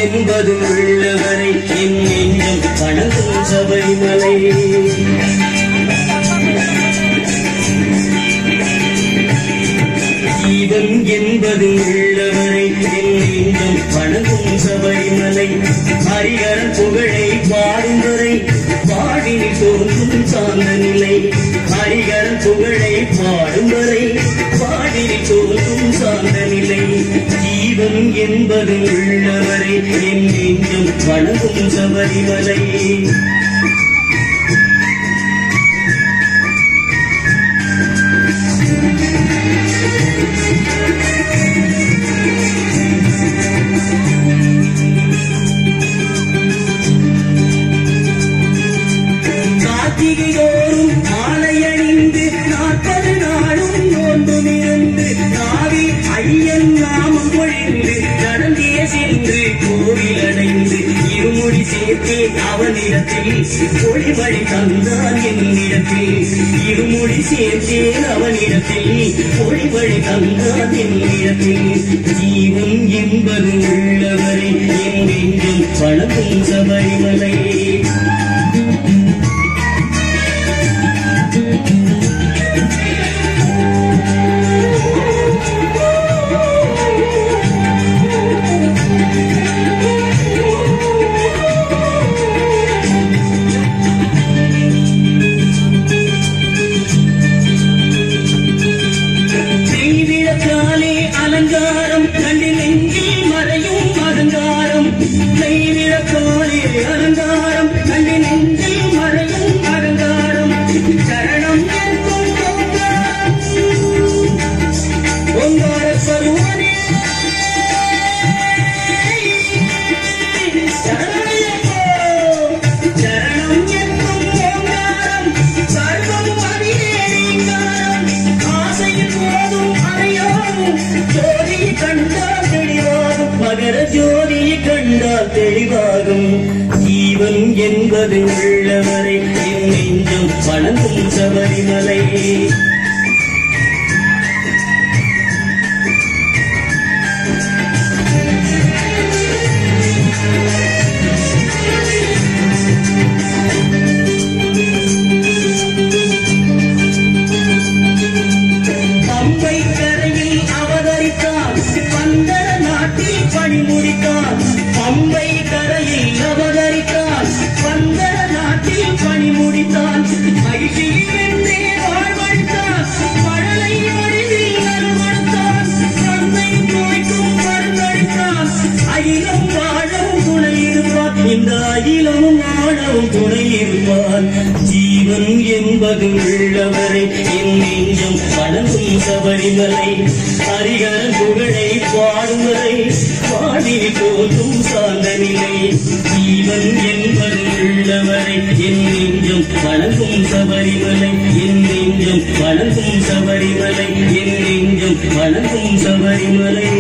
என்பது உள்ளவரை என் நெஞ்சம் வணங்கும் சபரிமலை. ஜீவன் என்பது உள்ளவரை என் நெஞ்சம் வணங்கும் சபரிமலை. ஹரிஹரன் புகழை பாடும் வரை பாடினில் தோன்றும் சார்ந்த நிலை. ஹரிஹரன் புகழை பாடும் வரை பாடினில் தோன்றும் சார்ந்த நிலை. ஜீவன் என்பது உள்ளவரை என் நெஞ்சம் வணங்கும் சபரிமலை. கார்த்திகையோரும் ஆலயணிந்து 40 நாளும் நோன்புமிருந்து காவி ஐயன் நாமம் பொழிந்து நடந்தே சென்று கோவில் அடைந்து இருமுடி சேர்த்தே அவனிடத்தில் பொழிவழி தந்தான் என்னிடத்தில். இருமுடி சேர்த்தேன் அவனிடத்தில் பொழிவழி தந்தான் என்னிடத்தில். ஜீவன் என்பது உள்ளவரை என் நெஞ்சம் வணங்கும் சபரிமலை. அலங்காரம் கண்டி நெஞ்சில் மறையும் அலங்காரம். நெய்விளக்காலே அலங்காரம் கண்டி நெஞ்சில் மறையும் அலங்காரம். சரணம் என்பும் ஓங்கார ஸ்வரூபனே. சரணம் என்பும் ஓங்காரம் சர்வம் அறியே நீங்காரம். ஆசையில் போதும் அறையாகும் ஜோதியை கண்டால் தெளிவாகும். மகர ஜோதியை கண்டால் தெளிவாகும். ஜீவன் என்பது உள்ளவரை என் நெஞ்சம் வணங்கும் சபரிமலை. பம்பை கரையில் அவதரித்தான் பந்தர நாட்டில் பணி முடித்தான். பம்பை கரையில் அவதரித்தான் பந்தர நாட்டில் பணி முடித்தான். மகிழ்ச்சியில் என்றே வாழ்வழித்தான் மழலை வடிவில் நல்வடுத்தான். தந்தை நோய்க்கும் மருந்தளித்தான். அகிலம் வாழவும் துணை இருப்பான். இந்த அகிலமும் வாழவும் துணை இருப்பான். ஜீவன் என்பது உள்ளவரை என் நெஞ்சம் வணங்கும் சபரிமலை. ஹரிஹரன் புகழை பாடும் வரை பாடினில் தோன்றும் சார்ந்த நிலை. ஜீவன் என்பது உள்ளவரை என் நெஞ்சம் வணங்கும் சபரிமலை. என் நெஞ்சம் வணங்கும் சபரிமலை. என் நெஞ்சம் வணங்கும் சபரிமலை.